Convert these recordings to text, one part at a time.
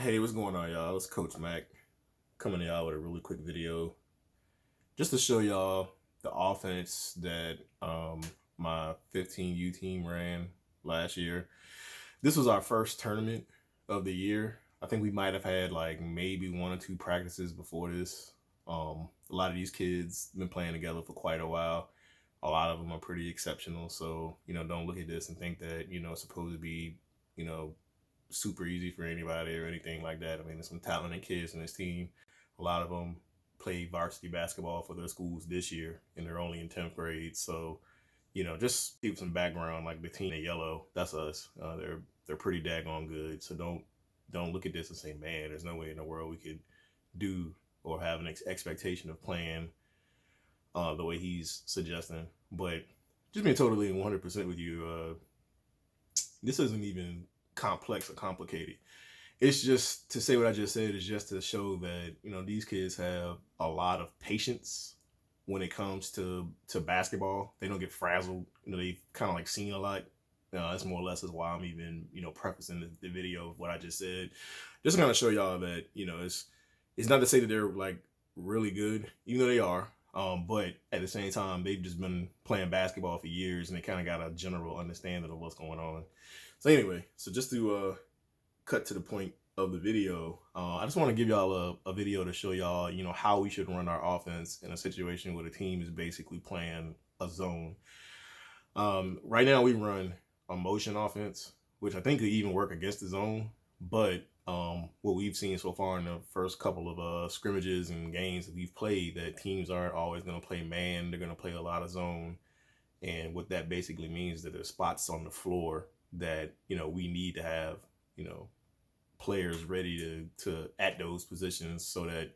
Hey, what's going on, y'all? It's Coach Mac coming to y'all with a really quick video just to show y'all the offense that my 15U team ran last year. This was our first tournament of the year. I think we might have had like maybe one or two practices before this. A lot of these kids been playing together for quite a while. A lot of them are pretty exceptional. So, don't look at this and think that, it's supposed to be, you know, super easy for anybody or anything like that. I mean, there's some talented kids in this team. A lot of them play varsity basketball for their schools this year, and they're only in 10th grade. So, just give some background. Like the team in yellow, that's us. They're pretty daggone good. So don't look at this and say, man, there's no way in the world we could do or have an expectation of playing the way he's suggesting. But just being totally 100% with you, this isn't even complex or complicated. It's just to say what I just said is just to show that, these kids have a lot of patience when it comes to basketball. They don't get frazzled. They've kind of like seen a lot. That's more or less is why I'm even, prefacing the video of what I just said. Just to kind of show y'all that, it's not to say that they're like really good, even though they are. But at the same time, they've just been playing basketball for years and they kind of got a general understanding of what's going on. So anyway, just to cut to the point of the video, I just want to give y'all a video to show y'all, how we should run our offense in a situation where the team is basically playing a zone. Right now we run a motion offense, which I think could even work against the zone. But what we've seen so far in the first couple of scrimmages and games that we've played, that teams aren't always going to play man. They're going to play a lot of zone. And what that basically means is that there's spots on the floor that, we need to have, players ready to at those positions so that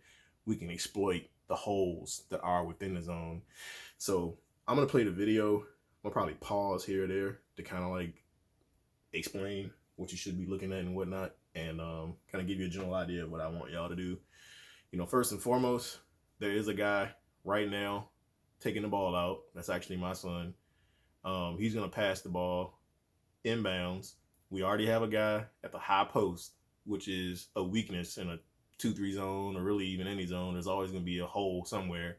we can exploit the holes that are within the zone. So I'm going to play the video. I'll probably pause here or there to kind of like explain what you should be looking at and whatnot, and kind of give you a general idea of what I want y'all to do. First and foremost, there is a guy right now taking the ball out. That's actually my son. He's going to pass the ball inbounds. We already have a guy at the high post, which is a weakness in a 2-3 zone, or really even any zone. There's always going to be a hole somewhere.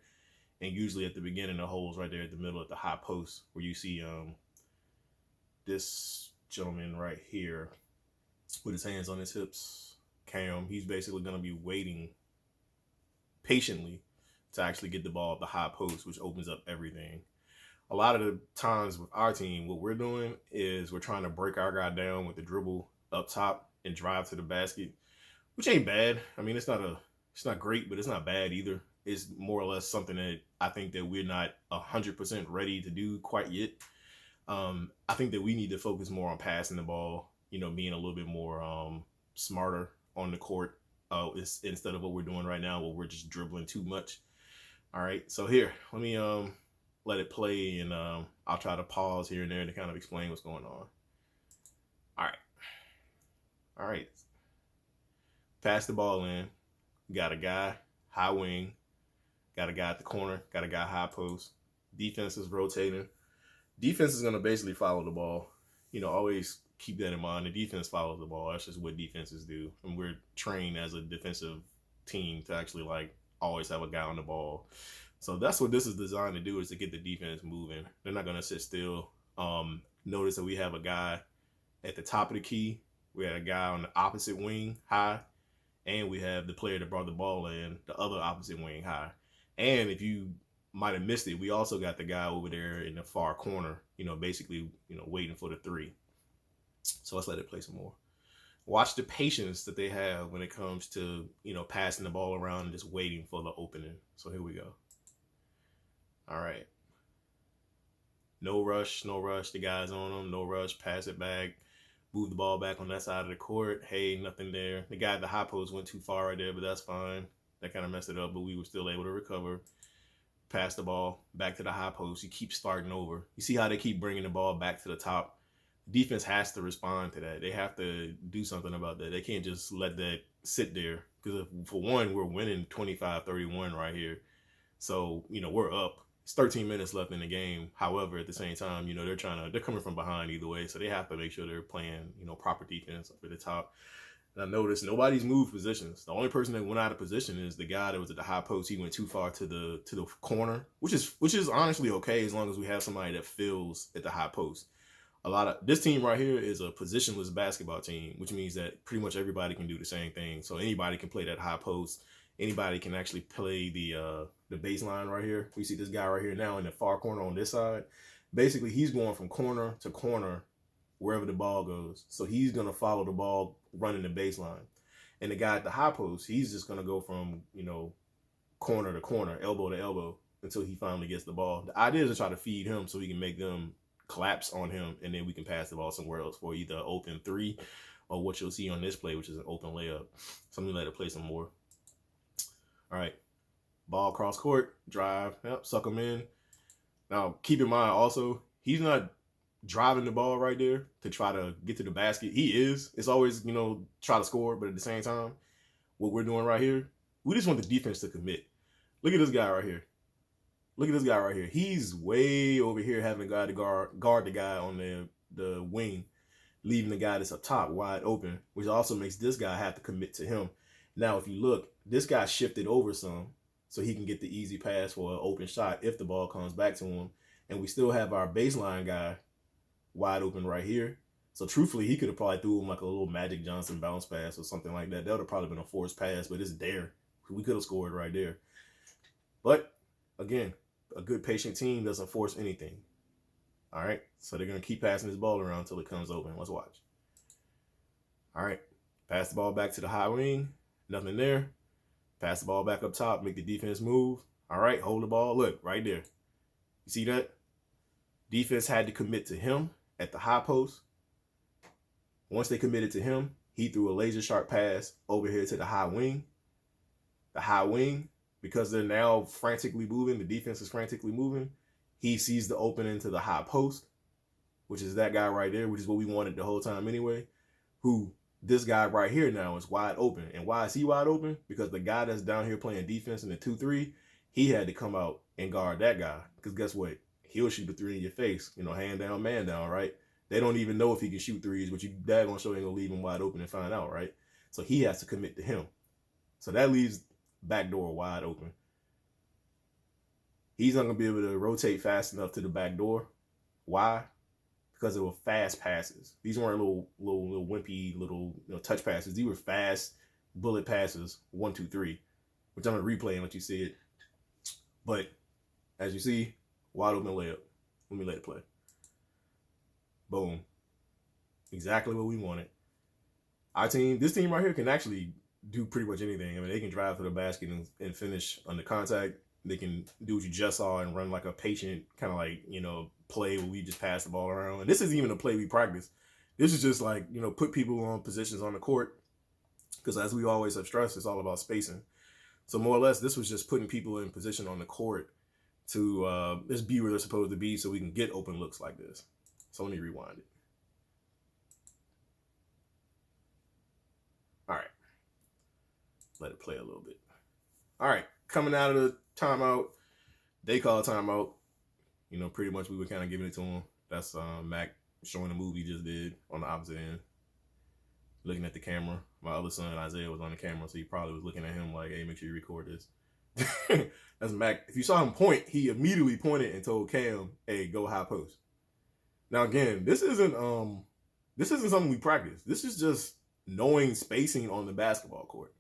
And usually at the beginning, the hole's right there at the middle at the high post, where you see this gentleman right here with his hands on his hips, Cam. He's basically going to be waiting patiently to actually get the ball at the high post, which opens up everything. A lot of the times with our team, what we're doing is we're trying to break our guy down with the dribble up top and drive to the basket, which ain't bad. I mean, it's not great, but it's not bad either. It's more or less something that I think that we're not 100% ready to do quite yet. I think that we need to focus more on passing the ball, being a little bit more smarter on the court instead of what we're doing right now, where we're just dribbling too much. All right, so here, let me let it play, and I'll try to pause here and there to kind of explain what's going on. All right. Pass the ball in. Got a guy high wing. Got a guy at the corner. Got a guy high post. Defense is rotating. Defense is going to basically follow the ball. Always keep that in mind. The defense follows the ball. That's just what defenses do. And we're trained as a defensive team to actually like always have a guy on the ball. So that's what this is designed to do, is to get the defense moving. They're not going to sit still. Notice that we have a guy at the top of the key. We had a guy on the opposite wing high. And we have the player that brought the ball in, the other opposite wing high. And if you might have missed it, we also got the guy over there in the far corner, basically, waiting for the three. So let's let it play some more. Watch the patience that they have when it comes to, passing the ball around and just waiting for the opening. So here we go. All right. No rush. The guy's on them. No rush. Pass it back. Move the ball back on that side of the court. Hey, nothing there. The guy at the high post went too far right there, but that's fine. That kind of messed it up, but we were still able to recover. Pass the ball back to the high post. You keep starting over. You see how they keep bringing the ball back to the top? Defense has to respond to that. They have to do something about that. They can't just let that sit there, because for one, we're winning 25-31 right here. So, we're up. It's 13 minutes left in the game. However, at the same time, they're coming from behind either way. So they have to make sure they're playing, proper defense up at the top. And I noticed nobody's moved positions. The only person that went out of position is the guy that was at the high post. He went too far to the corner, which is honestly okay as long as we have somebody that fills at the high post. A lot of this team right here is a positionless basketball team, which means that pretty much everybody can do the same thing. So anybody can play that high post. Anybody can actually play the baseline right here. We see this guy right here now in the far corner on this side. Basically, he's going from corner to corner wherever the ball goes. So he's going to follow the ball running the baseline. And the guy at the high post, he's just going to go from, corner to corner, elbow to elbow until he finally gets the ball. The idea is to try to feed him so we can make them collapse on him, and then we can pass the ball somewhere else for either open three or what you'll see on this play, which is an open layup. So I'm going to let it play some more. All right. Ball cross court, drive, suck him in. Now, keep in mind also, he's not driving the ball right there to try to get to the basket. He is. It's always, try to score, but at the same time, what we're doing right here, we just want the defense to commit. Look at this guy right here. Look at this guy right here. He's way over here having a guy to guard the guy on the wing, leaving the guy that's up top wide open, which also makes this guy have to commit to him. Now, if you look, this guy shifted over some so he can get the easy pass for an open shot if the ball comes back to him. And we still have our baseline guy wide open right here. So truthfully, he could have probably threw him like a little Magic Johnson bounce pass or something like that. That would have probably been a forced pass, but it's there. We could have scored right there. But again, a good patient team doesn't force anything. All right. So they're going to keep passing this ball around until it comes open. Let's watch. All right. Pass the ball back to the high wing. Nothing there. Pass the ball back up top. Make the defense move. All right. Hold the ball. Look, right there. You see that? Defense had to commit to him at the high post. Once they committed to him, he threw a laser sharp pass over here to the high wing. The high wing, because they're now frantically moving, the defense is frantically moving, he sees the opening to the high post, which is that guy right there, which is what we wanted the whole time anyway, who this guy right here now is wide open. And why is he wide open? Because the guy that's down here playing defense in the 2-3, he had to come out and guard that guy. Because guess what? He'll shoot the three in your face, hand down, man down, right? They don't even know if he can shoot threes, but you daggone sure ain't gonna leave him wide open and find out, right? So he has to commit to him. So that leaves back door wide open. He's not gonna be able to rotate fast enough to the back door. Why? Because they were fast passes. These weren't little wimpy little touch passes. These were fast bullet passes, 1, 2, 3, which I'm gonna replay and let you see it. But as you see, wide open layup. Let me let it play. Boom. Exactly what we wanted. This team right here can actually do pretty much anything. I mean, they can drive to the basket and finish under contact. They can do what you just saw and run like a patient kind of like, play where we just pass the ball around. And this isn't even a play we practice. This is just like, put people on positions on the court. Because as we always have stressed, it's all about spacing. So more or less, this was just putting people in position on the court to just be where they're supposed to be so we can get open looks like this. So let me rewind it. All right. Let it play a little bit. All right. Coming out of the timeout, they call a timeout. Pretty much we were kind of giving it to him. That's Mac showing the move he just did on the opposite end. Looking at the camera. My other son, Isaiah, was on the camera, so he probably was looking at him like, hey, make sure you record this. That's Mac. If you saw him point, he immediately pointed and told Cam, hey, go high post. Now, again, this isn't something we practice. This is just knowing spacing on the basketball court.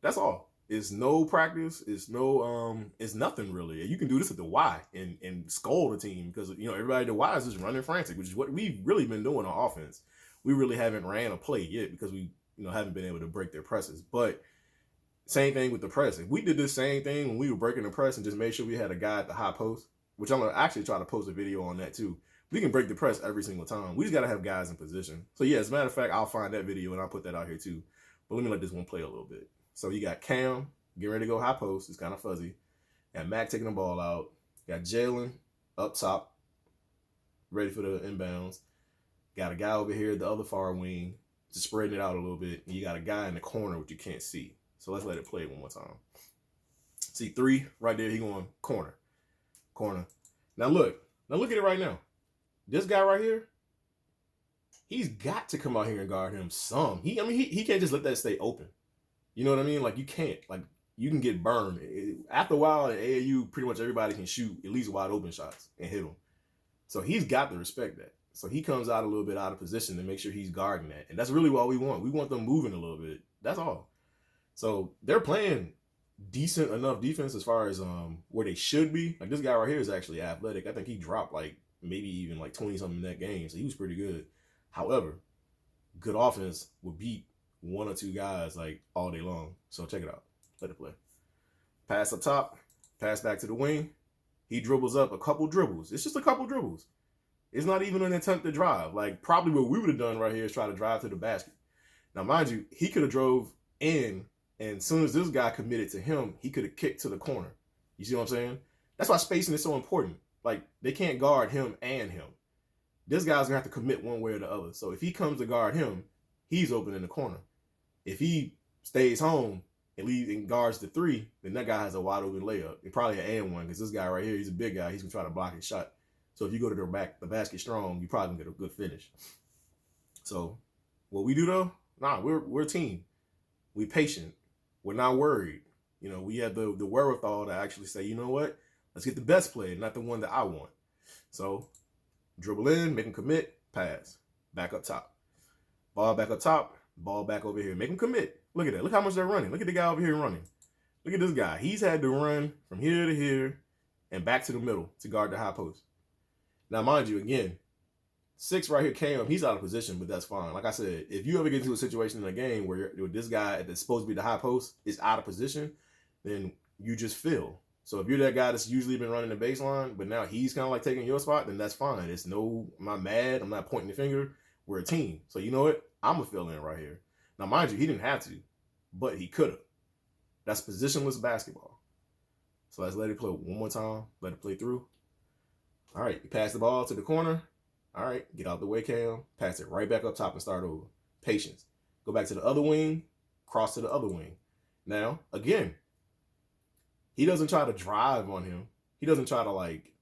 That's all. It's no practice. It's nothing really. You can do this at the Y and scold the team because, everybody at the Y is just running frantic, which is what we've really been doing on offense. We really haven't ran a play yet because we, haven't been able to break their presses. But same thing with the press. If we did the same thing when we were breaking the press and just made sure we had a guy at the high post, which I'm going to actually try to post a video on that too. We can break the press every single time. We just got to have guys in position. So yeah, as a matter of fact, I'll find that video and I'll put that out here too. But let me let this one play a little bit. So you got Cam getting ready to go high post. It's kind of fuzzy. Got Mac taking the ball out. Got Jalen up top, ready for the inbounds. Got a guy over here at the other far wing, just spreading it out a little bit. And you got a guy in the corner, which you can't see. So let's let it play one more time. See 3 right there. He going corner. Now look at it right now. This guy right here, he's got to come out here and guard him some. He can't just let that stay open. You know what I mean? Like, you can't. Like, you can get burned. After a while, in AAU, pretty much everybody can shoot at least wide open shots and hit them. So he's got to respect that. So he comes out a little bit out of position to make sure he's guarding that. And that's really what we want. We want them moving a little bit. That's all. So they're playing decent enough defense as far as where they should be. Like, this guy right here is actually athletic. I think he dropped like maybe even like 20 something in that game. So he was pretty good. However, good offense will beat one or two guys like all day long. So check it out. Let it play. Pass up top. Pass back to the wing. He dribbles up a couple dribbles. It's just a couple dribbles. It's not even an attempt to drive. Like, probably what we would have done right here is try to drive to the basket. Now, mind you, he could have drove in, and as soon as this guy committed to him, he could have kicked to the corner. You see what I'm saying? That's why spacing is so important. Like, they can't guard him and him. This guy's going to have to commit one way or the other. So if he comes to guard him, he's open in the corner. If he stays home and guards the three, then that guy has a wide open layup. And probably an and one, because this guy right here, he's a big guy. He's going to try to block his shot. So if you go to the basket strong, you probably get a good finish. So what we do though, we're a team. We patient. We're not worried. You know, we have the wherewithal to actually say, you know what? Let's get the best play, not the one that I want. So dribble in, make him commit, pass. Back up top. Ball back up top, ball back over here. Make him commit. Look at that. Look how much they're running. Look at the guy over here running. Look at this guy. He's had to run from here to here and back to the middle to guard the high post. Now, mind you, again, 6 right here, Cam, he's out of position, but that's fine. Like I said, if you ever get into a situation in a game where this guy that's supposed to be the high post is out of position, then you just fail. So if you're that guy that's usually been running the baseline, but now he's kind of like taking your spot, then that's fine. I'm not mad. I'm not pointing the finger. We're a team. So you know what? I'm going to fill in right here. Now, mind you, he didn't have to, but he could have. That's positionless basketball. So let's let it play one more time. Let it play through. All right, you pass the ball to the corner. All right, get out the way, Cam. Pass it right back up top and start over. Patience. Go back to the other wing. Cross to the other wing. Now, again, he doesn't try to drive on him. He doesn't try to, like,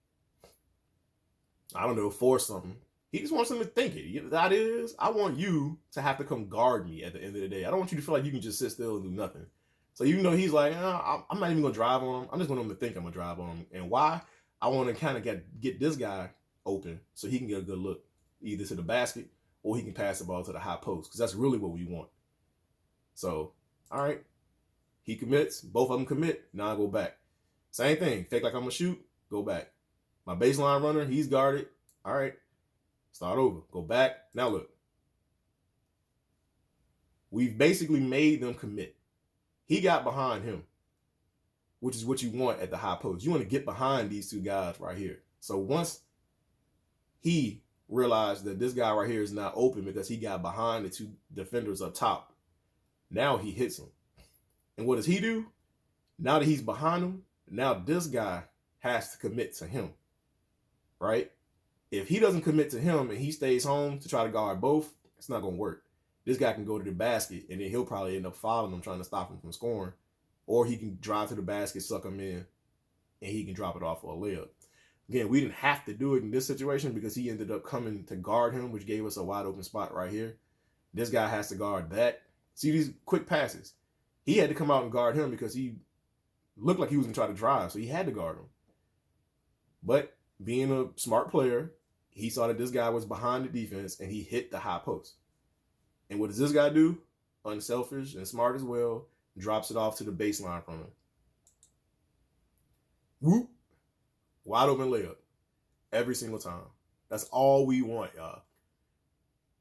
I don't know, force something. He just wants him to think it. That is, I want you to have to come guard me at the end of the day. I don't want you to feel like you can just sit still and do nothing. So even though he's like, I'm not even going to drive on him. I'm just going him to think I'm going to drive on him. And why? I want to kind of get this guy open so he can get a good look either to the basket or he can pass the ball to the high post because that's really what we want. So, all right, he commits. Both of them commit. Now I go back. Same thing. Fake like I'm going to shoot. Go back. My baseline runner, he's guarded. All right, start over. Go back. Now look. We've basically made them commit. He got behind him, which is what you want at the high post. You want to get behind these two guys right here. So once he realized that this guy right here is not open because he got behind the two defenders up top, now he hits him. And what does he do? Now that he's behind him, now this guy has to commit to him, right? If he doesn't commit to him and he stays home to try to guard both, it's not going to work. This guy can go to the basket and then he'll probably end up fouling him, trying to stop him from scoring. Or he can drive to the basket, suck him in, and he can drop it off for a layup. Again, we didn't have to do it in this situation because he ended up coming to guard him, which gave us a wide open spot right here. This guy has to guard that. See these quick passes. He had to come out and guard him because he looked like he was going to try to drive, so he had to guard him. But being a smart player, he saw that this guy was behind the defense, and he hit the high post. And what does this guy do? Unselfish and smart as well. Drops it off to the baseline from him. Whoop. Wide open layup. Every single time. That's all we want, y'all.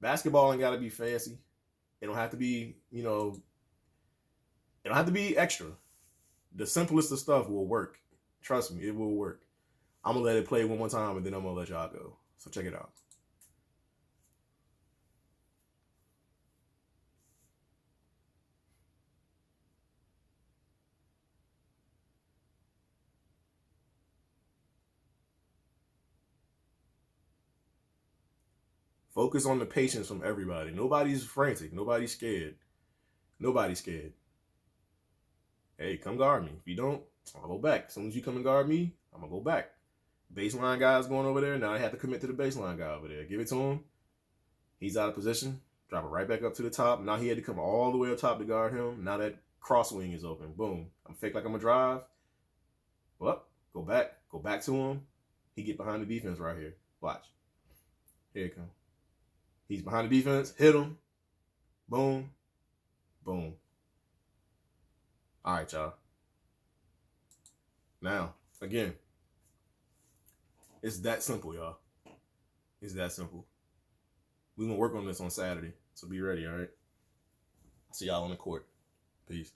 Basketball ain't got to be fancy. It don't have to be, it don't have to be extra. The simplest of stuff will work. Trust me, it will work. I'm going to let it play one more time and then I'm going to let y'all go. So check it out. Focus on the patience from everybody. Nobody's frantic. Nobody's scared. Nobody's scared. Hey, come guard me. If you don't, I'll go back. As soon as you come and guard me, I'm going to go back. Baseline guy's going over there. Now I have to commit to the baseline guy over there. Give it to him. He's out of position. Drop it right back up to the top. Now he had to come all the way up top to guard him. Now that cross wing is open. Boom. I'm fake like I'm going to drive. Well, go back to him. He get behind the defense right here. Watch. Here it comes. He's behind the defense. Hit him. Boom. Boom. All right, y'all. Now, again, it's that simple, y'all. It's that simple. We're going to work on this on Saturday, so be ready, all right? See y'all on the court. Peace.